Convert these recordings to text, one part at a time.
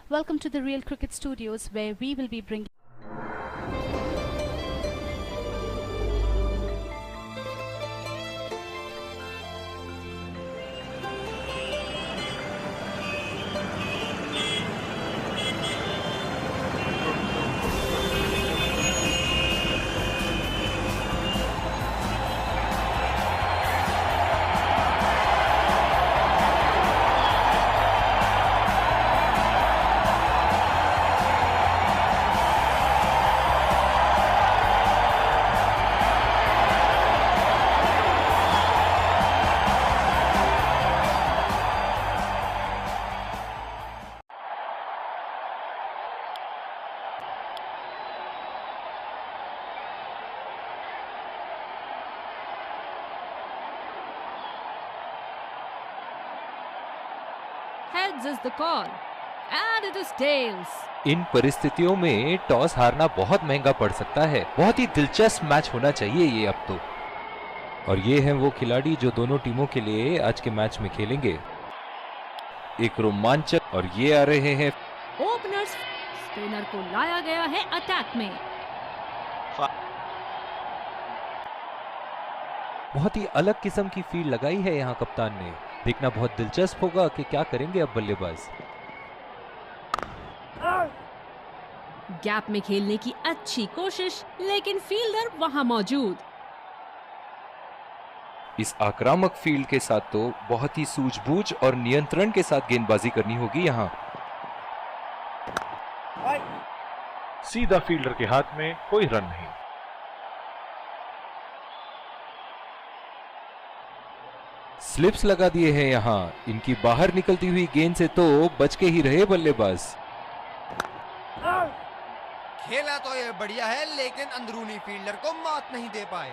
Welcome to the Real Cricket Studios, where we will be bringing Heads is the call, and it is tails. इन परिस्थितियों में toss हारना बहुत महंगा पड़ सकता है। बहुत ही दिलचस्प मैच होना चाहिए ये अब तो। और ये हैं वो खिलाड़ी जो दोनों टीमों के लिए आज के मैच में खेलेंगे। एक रोमांचक, और ये आ रहे हैं ओपनर्स। स्पिनर को लाया गया है अटैक में। बहुत ही अलग किस्म की फील्ड लगाई है यहाँ कप्तान ने। देखना बहुत दिलचस्प होगा कि क्या करेंगे अब बल्लेबाज। गैप में खेलने की अच्छी कोशिश, लेकिन फील्डर वहां मौजूद। इस आक्रामक फील्ड के साथ तो बहुत ही सूझबूझ और नियंत्रण के साथ गेंदबाजी करनी होगी यहाँ। सीधा फील्डर के हाथ में, कोई रन नहीं। स्लिप्स लगा दिए हैं यहाँ। इनकी बाहर निकलती हुई गेंद से तो बच के ही रहे बल्लेबाज। खेला तो ये बढ़िया है, लेकिन अंदरूनी फील्डर को मात नहीं दे पाए।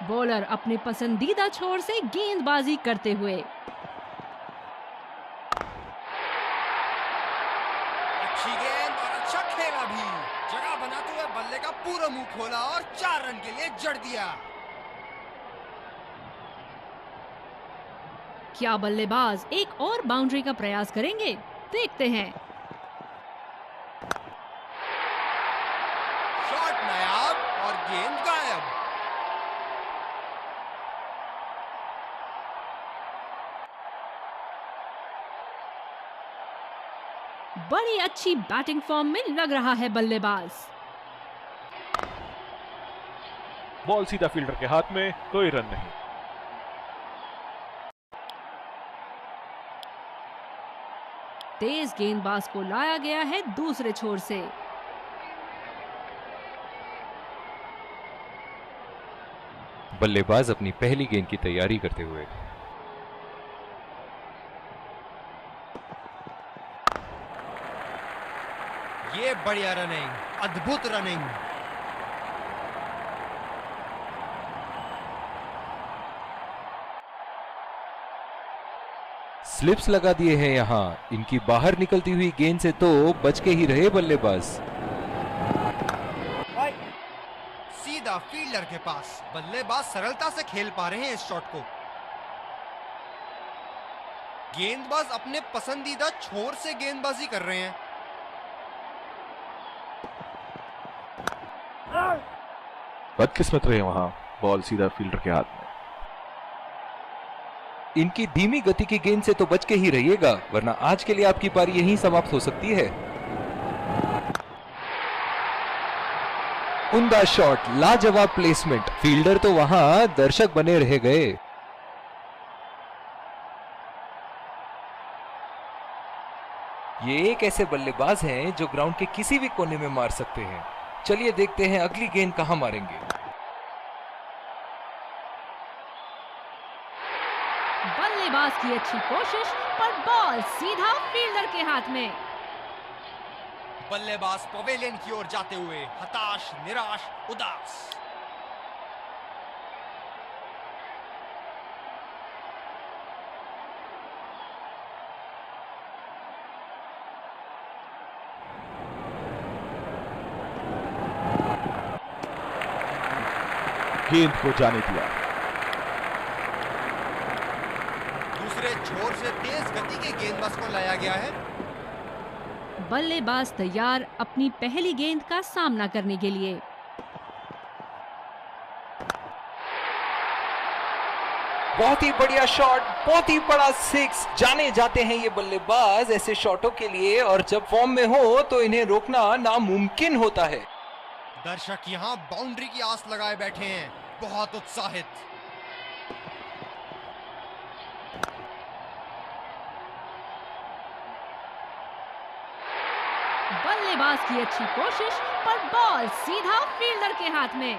बॉलर अपने पसंदीदा छोर से गेंदबाजी करते हुए। अच्छी गेंद और अच्छा खेला भी। जगह बनाते हुए बल्ले का पूरा मुंह खोला और 4 रन के लिए जड़ दिया। क्या बल्लेबाज एक और बाउंड्री का प्रयास करेंगे? देखते हैं। शॉट नायाब और गेंद गायब। बड़ी अच्छी बैटिंग फॉर्म में लग रहा है बल्लेबाज। बॉल सीधा फील्डर के हाथ में, कोई रन नहीं। तेज गेंदबाज को लाया गया है दूसरे छोर से। बल्लेबाज अपनी पहली गेंद की तैयारी करते हुए। ये बढ़िया रनिंग, अद्भुत रनिंग। स्लिप्स लगा दिए हैं यहाँ। इनकी बाहर निकलती हुई गेंद से तो बच के ही रहे बल्लेबाज। सीधा फील्डर के पास। बल्लेबाज सरलता से खेल पा रहे हैं इस शॉट को। गेंदबाज अपने पसंदीदा छोर से गेंदबाजी कर रहे हैं। बदकिस्मत रहे वहां, बॉल सीधा फील्डर के हाथ में। इनकी धीमी गति की गेंद से तो बच के ही रहिएगा, वरना आज के लिए आपकी पारी यहीं समाप्त हो सकती है। उम्दा शॉट, लाजवाब प्लेसमेंट। फील्डर तो वहां दर्शक बने रह गए। ये एक ऐसे बल्लेबाज हैं जो ग्राउंड के किसी भी कोने में मार सकते हैं। चलिए देखते हैं अगली गेंद कहां मारेंगे। बल्लेबाज की अच्छी कोशिश, पर बॉल सीधा फील्डर के हाथ में। बल्लेबाज पवेलियन की ओर जाते हुए हताश, निराश, उदास। गेंद को जाने दिया। दूसरे छोर से तेज गति के गेंदबाज को लाया गया है। बल्लेबाज तैयार अपनी पहली गेंद का सामना करने के लिए। बहुत ही बढ़िया शॉट, बहुत ही बड़ा सिक्स। जाने जाते हैं ये बल्लेबाज ऐसे शॉटों के लिए, और जब फॉर्म में हो तो इन्हें रोकना नामुमकिन होता है। दर्शक यहाँ बाउंड्री की आस लगाए बैठे हैं, बहुत उत्साहित। बल्लेबाज की अच्छी कोशिश, पर बॉल सीधा फील्डर के हाथ में।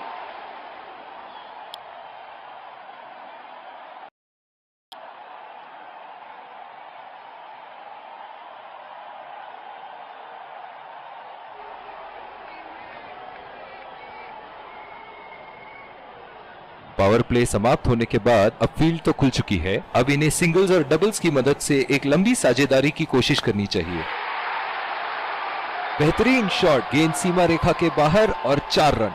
पावर प्ले समाप्त होने के बाद अब फील्ड तो खुल चुकी है। अब इन्हें सिंगल्स और डबल्स की मदद से एक लंबी साझेदारी की कोशिश करनी चाहिए। बेहतरीन शॉट, गेंद सीमा रेखा के बाहर और 4 रन।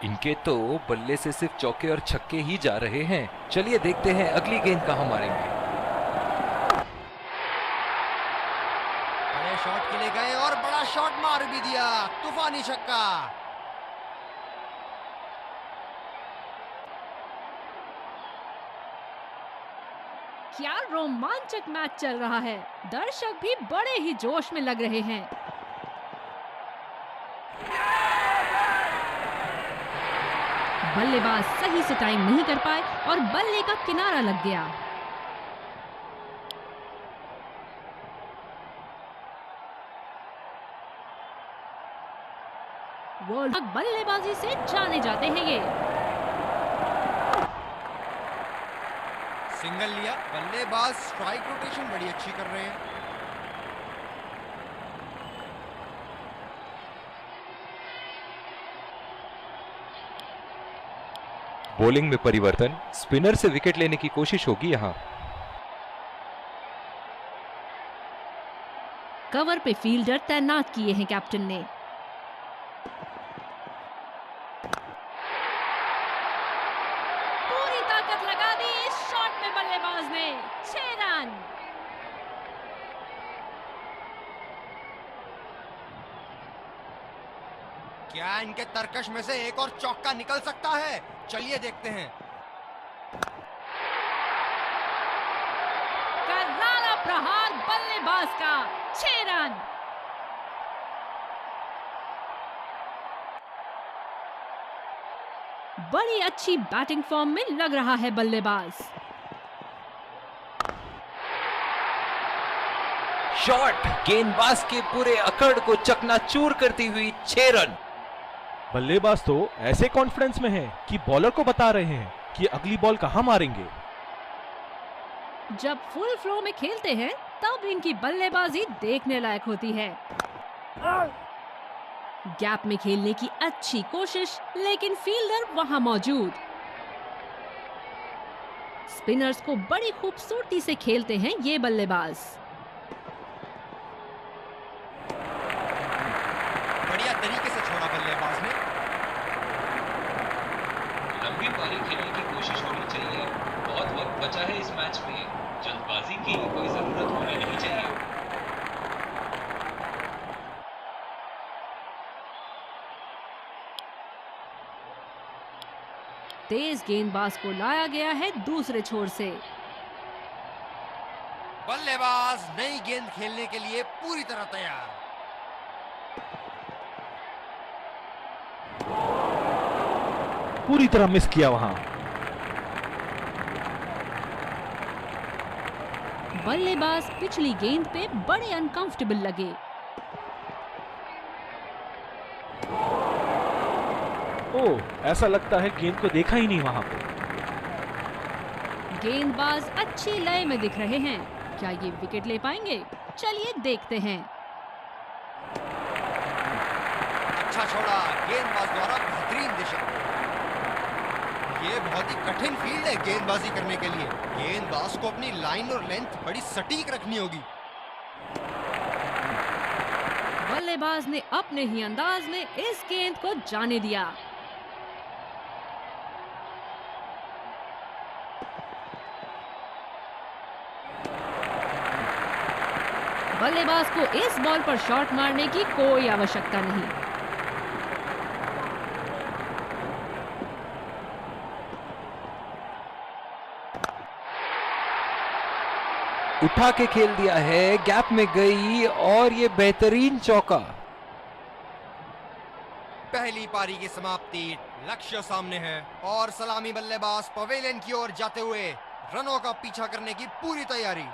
इनके तो बल्ले से सिर्फ चौके और छक्के ही जा रहे हैं। चलिए देखते हैं अगली गेंद कहां मारेंगे। बड़े शॉट के लिए गए और बड़ा शॉट मार भी दिया, तूफानी छक्का। क्या रोमांचक मैच चल रहा है। दर्शक भी बड़े ही जोश में लग रहे हैं। बल्लेबाज सही से टाइम नहीं कर पाए और बल्ले का किनारा लग गया। वर्ल्ड कप बल्लेबाजी से जाने जाते हैं ये। सिंगल लिया, बल्लेबाज स्ट्राइक रोटेशन बड़ी अच्छी कर रहे हैं। बॉलिंग में परिवर्तन, स्पिनर से विकेट लेने की कोशिश होगी यहां। कवर पे फील्डर तैनात किए हैं कैप्टन ने। पूरी ताकत लगा दी इस शॉट में बल्लेबाज ने। 6 रन। क्या इनके तरकश में से एक और चौका निकल सकता है? चलिए देखते हैं। करारा प्रहार बल्लेबाज का। 6 रन। बड़ी अच्छी बैटिंग फॉर्म में लग रहा है बल्लेबाज। शॉट, गेंदबाज के पूरे अकड़ को चकनाचूर करती हुई 6 रन। बल्लेबाज तो ऐसे कॉन्फिडेंस में है कि बॉलर को बता रहे हैं कि अगली बॉल कहां मारेंगे। जब फुल फ्लो में खेलते हैं तब इनकी बल्लेबाजी देखने लायक होती है। गैप में खेलने की अच्छी कोशिश, लेकिन फील्डर वहां मौजूद। स्पिनर्स को बड़ी खूबसूरती से खेलते हैं ये बल्लेबाज। बढ़िया तरीके से छोड़ा बल्लेबाज ने। लंबी पारी खेलने की कोशिश होनी चाहिए। बहुत वक्त बचा है इस मैच में, जल्दबाजी की कोई जरूरत होनी नहीं चाहिए। तेज गेंदबाज को लाया गया है दूसरे छोर से। बल्लेबाज नई गेंद खेलने के लिए पूरी तरह तैयार। पूरी तरह मिस किया वहां। बल्लेबाज पिछली गेंद पे बड़े अनकंफर्टेबल लगे। ओह, ऐसा लगता है गेंद को देखा ही नहीं वहां पे। गेंदबाज अच्छी लय में दिख रहे हैं। क्या ये विकेट ले पाएंगे? चलिए देखते हैं। अच्छा छोड़ा, गेंदबाज द्वारा बेहतरीन दिशा। ये बहुत ही कठिन फील्ड है गेंदबाजी करने के लिए। गेंदबाज को अपनी लाइन और लेंथ बड़ी सटीक रखनी होगी। बल्लेबाज ने अपने ही अंदाज में इस गेंद को जाने दिया। बल्लेबाज को इस बॉल पर शॉट मारने की कोई आवश्यकता नहीं। उठा के खेल दिया है, गैप में गई और ये बेहतरीन चौका। पहली पारी की समाप्ति, लक्ष्य सामने है और सलामी बल्लेबाज पवेलियन की ओर जाते हुए रनों का पीछा करने की पूरी तैयारी।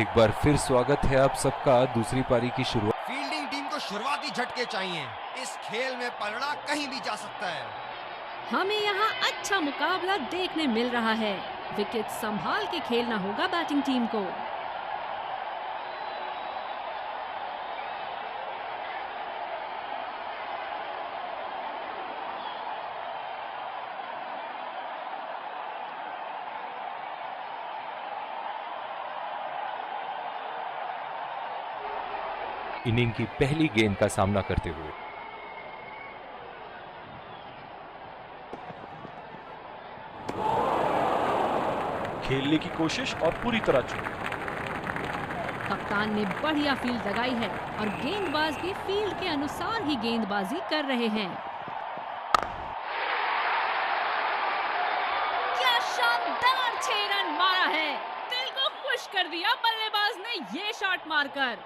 एक बार फिर स्वागत है आप सबका दूसरी पारी की शुरुआत। फील्डिंग टीम को शुरुआती झटके चाहिए, इस खेल में पलड़ा कहीं भी जा सकता है। हमें यहाँ अच्छा मुकाबला देखने मिल रहा है। विकेट संभाल के खेलना होगा बैटिंग टीम को। इनिंग की पहली गेंद का सामना करते हुए खेलने की कोशिश और पूरी तरह चूक। कप्तान ने बढ़िया फील्ड लगाई है और गेंदबाज भी फील्ड के अनुसार ही गेंदबाजी कर रहे हैं। क्या शानदार 6 रन मारा है। दिल को खुश कर दिया बल्लेबाज ने ये शॉट मारकर।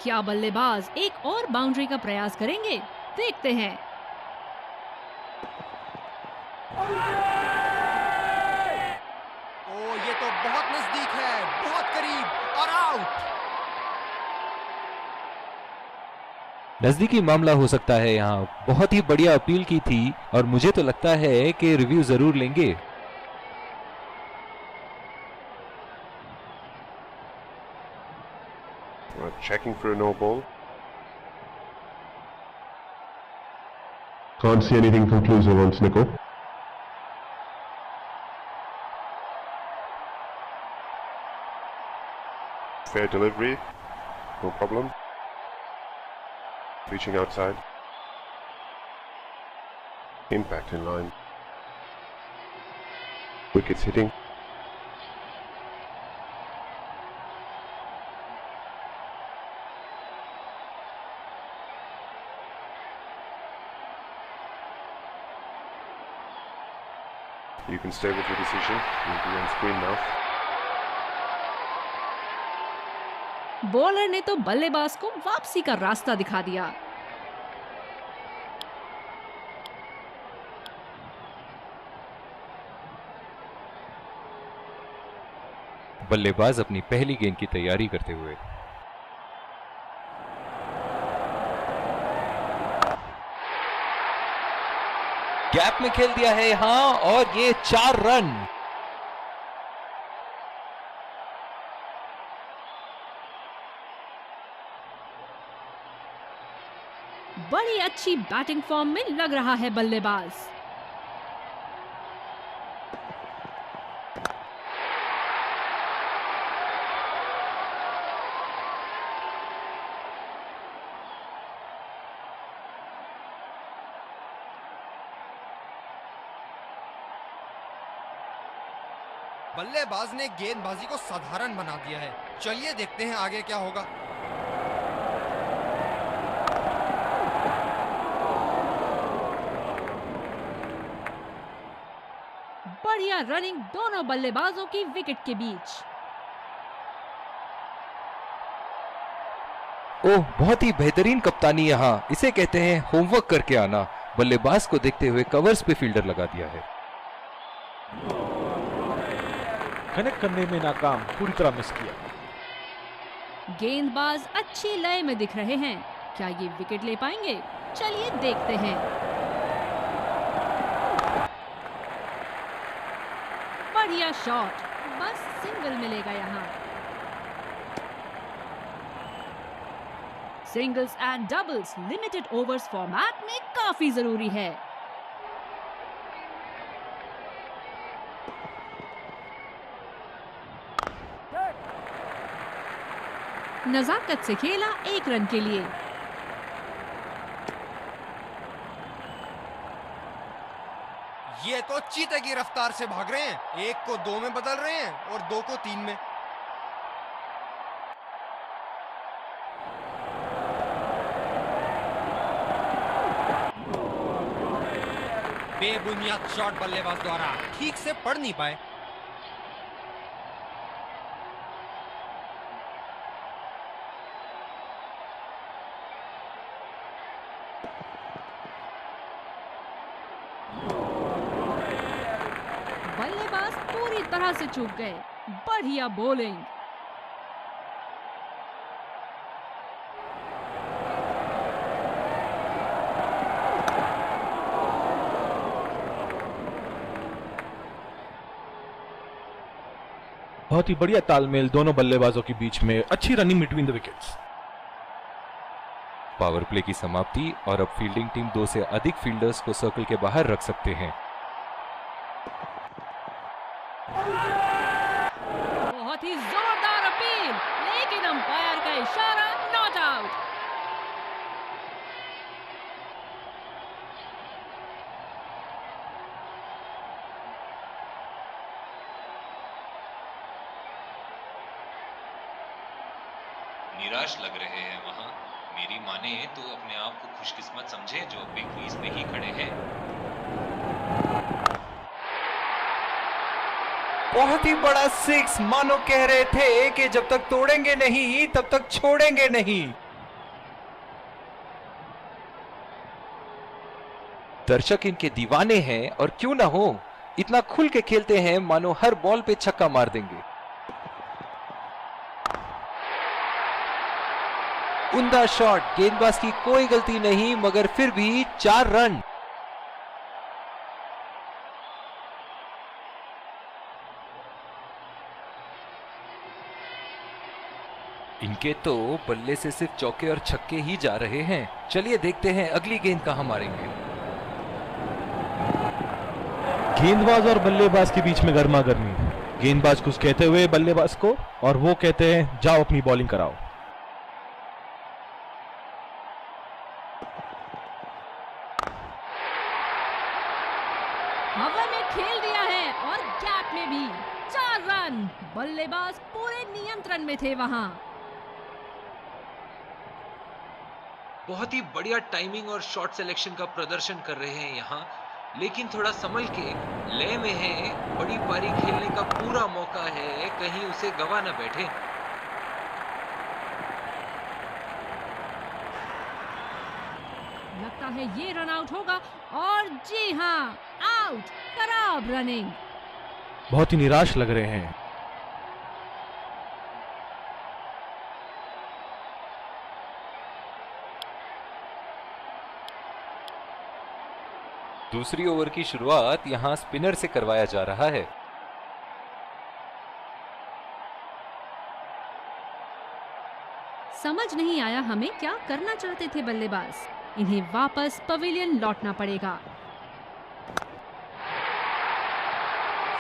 क्या बल्लेबाज एक और बाउंड्री का प्रयास करेंगे? देखते हैं। ओ ये तो बहुत नजदीक है, बहुत करीब और आउट। नजदीकी मामला हो सकता है। यहाँ बहुत ही बढ़िया अपील की थी और मुझे तो लगता है कि रिव्यू जरूर लेंगे। Checking for a no ball. Can't see anything conclusive on Snicko. Fair delivery, no problem. Reaching outside. Impact in line. Wickets hitting. You can stay with your decision. You'll be on screen now. Bowler ने तो बल्लेबाज को वापसी का रास्ता दिखा दिया। बल्लेबाज अपनी पहली गेंद की तैयारी करते हुए गैप में खेल दिया है यहां और ये 4 रन। बड़ी अच्छी बैटिंग फॉर्म में लग रहा है बल्लेबाज। बल्लेबाज ने गेंदबाजी को साधारण बना दिया है। चलिए देखते हैं आगे क्या होगा। बढ़िया रनिंग दोनों बल्लेबाजों की विकेट के बीच। ओह, बहुत ही बेहतरीन कप्तानी। यहाँ इसे कहते हैं होमवर्क करके आना। बल्लेबाज को देखते हुए कवर्स पे फील्डर लगा दिया है। कनेक्ट करने में नाकाम, पूरी तरह मिस किया। गेंदबाज अच्छी लय में दिख रहे हैं। क्या ये विकेट ले पाएंगे? चलिए देखते हैं। बढ़िया शॉट, बस सिंगल मिलेगा यहाँ। Singles and doubles limited overs format में काफी जरूरी है। नजाकत से खेला 1 रन के लिए। देखो, चीते की रफ्तार से भाग रहे हैं। 1 को 2 में बदल रहे हैं और 2 को 3 में। बेबुनियाद शॉट बल्लेबाज द्वारा, ठीक से पढ़ नहीं पाए। बल्लेबाज पूरी तरह से चूक गए। बढ़िया बॉलिंग। बहुत ही बढ़िया तालमेल दोनों बल्लेबाजों के बीच में, अच्छी running between the wickets. Power play की समाप्ति और अब फील्डिंग टीम 2 से अधिक फील्डर्स को सर्कल के बाहर रख सकते हैं। बहुत ही जोरदार अपील, लेकिन अंपायर का इशारा, नॉट आउट। निराश लग रहे हैं वहां। मेरी माने तो अपने आप को खुशकिस्मत समझे जो अभी क्रीज में ही खड़े हैं। बहुत ही बड़ा 6, मानो कह रहे थे कि जब तक तोड़ेंगे नहीं तब तक छोड़ेंगे नहीं। दर्शक इनके दीवाने हैं और क्यों ना हो, इतना खुल के खेलते हैं मानो हर बॉल पे छक्का मार देंगे। उम्दा शॉट, गेंदबाज की कोई गलती नहीं, मगर फिर भी 4 रन। इनके तो बल्ले से सिर्फ चौके और छक्के ही जा रहे हैं। चलिए देखते हैं अगली गेंद कहां मारेंगे। गेंदबाज और बल्लेबाज के बीच में गर्मा गर्मी, गेंदबाज कुछ कहते हुए बल्लेबाज को, और वो कहते हैं जाओ अपनी बॉलिंग कराओ। हवा में खेल दिया है और गैप में भी 4 रन। बल्लेबाज पूरे नियंत्रण में थे वहां। बहुत ही बढ़िया टाइमिंग और शॉट सिलेक्शन का प्रदर्शन कर रहे हैं यहाँ, लेकिन थोड़ा संभल के, लय में है। बड़ी पारी खेलने का पूरा मौका है, कहीं उसे गवा न बैठे। लगता है ये रन आउट होगा, और जी हां, आउट। खराब रनिंग। बहुत ही निराश लग रहे हैं। दूसरी ओवर की शुरुआत यहां स्पिनर से करवाया जा रहा है। समझ नहीं आया हमें क्या करना चाहते थे बल्लेबाज। इन्हें वापस पवेलियन लौटना पड़ेगा।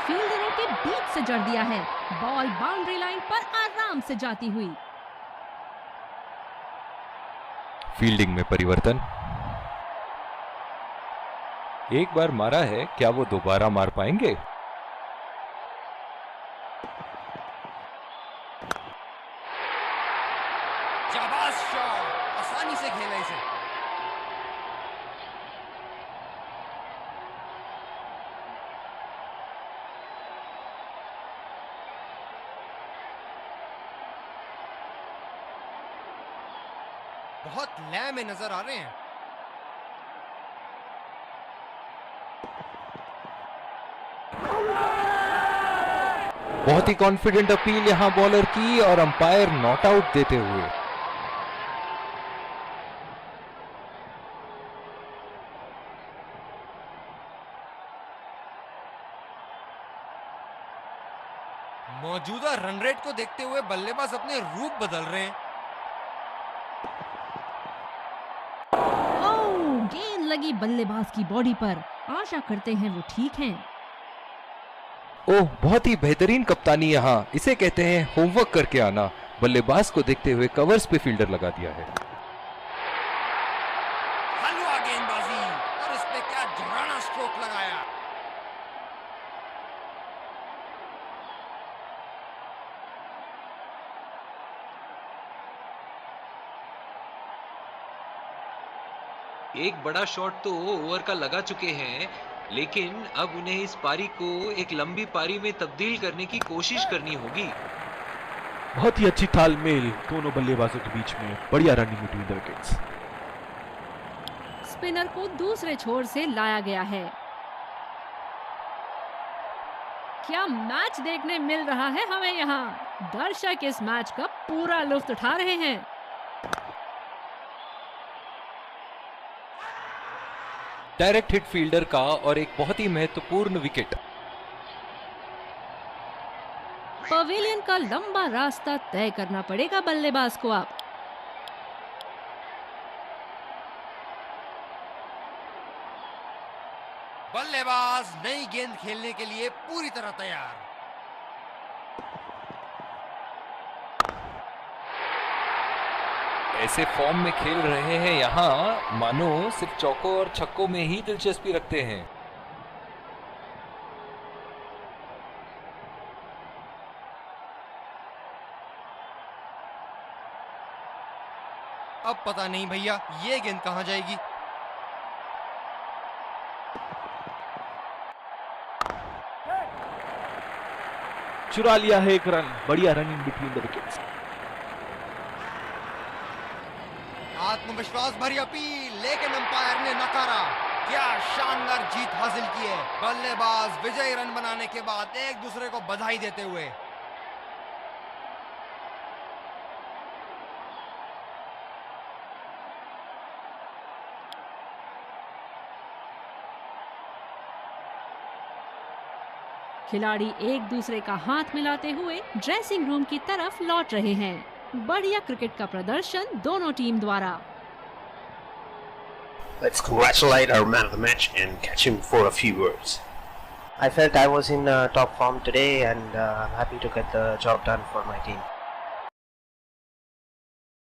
फील्डरों के बीच से जड़ दिया है। बॉल बाउंड्री लाइन पर आराम से जाती हुई। फील्डिंग में परिवर्तन। एक बार मारा है, क्या वो दोबारा मार पाएंगे? शाबाश शॉट, आसानी से खेला इसे। बहुत लय में नजर आ रहे हैं। बहुत ही कॉन्फिडेंट अपील यहां बॉलर की, और अंपायर नॉट आउट देते हुए। मौजूदा रन रेट को देखते हुए बल्लेबाज अपने रूप बदल रहे हैं। ओह, गेंद लगी बल्लेबाज की बॉडी पर। आशा करते हैं वो ठीक हैं। ओह, बहुत ही बेहतरीन कप्तानी यहाँ, इसे कहते हैं होमवर्क करके आना। बल्लेबाज को देखते हुए कवर्स पे फील्डर लगा दिया है। हलवा गेंदबाजी, और इस पे क्या जबराना स्ट्रोक लगाया। एक बड़ा शॉट तो ओवर का लगा चुके हैं, लेकिन अब उन्हें इस पारी को एक लंबी पारी में तब्दील करने की कोशिश करनी होगी। बहुत ही अच्छी तालमेल दोनों बल्लेबाजों के बीच में, बढ़िया running between the wickets. Spinner को दूसरे छोर से लाया गया है। क्या मैच देखने मिल रहा है हमें यहाँ। दर्शक इस मैच का पूरा लुत्फ उठा रहे हैं। डायरेक्ट हिट फील्डर का और एक बहुत ही महत्वपूर्ण विकेट। पवेलियन का लंबा रास्ता तय करना पड़ेगा बल्लेबाज को अब। बल्लेबाज नई गेंद खेलने के लिए पूरी तरह तैयार। ऐसे फॉर्म में खेल रहे हैं यहाँ, मानो सिर्फ चौकों और छक्कों में ही दिलचस्पी रखते हैं। अब पता नहीं भैया ये गेंद कहां जाएगी। चुरा लिया है एक रन, बढ़िया रनिंग बिटवीन द विकेट्स। आत्मविश्वास भरी अपील, लेकिन अंपायर ने नकारा। क्या शानदार जीत हासिल की है। बल्लेबाज विजयी रन बनाने के बाद एक दूसरे को बधाई देते हुए। खिलाड़ी एक दूसरे का हाथ मिलाते हुए ड्रेसिंग रूम की तरफ लौट रहे हैं। बढ़िया क्रिकेट का प्रदर्शन दोनों टीम द्वारा। Let's congratulate our man of the match and catch him for a few words. I felt I was in top form today and I'm happy to get the job done for my team.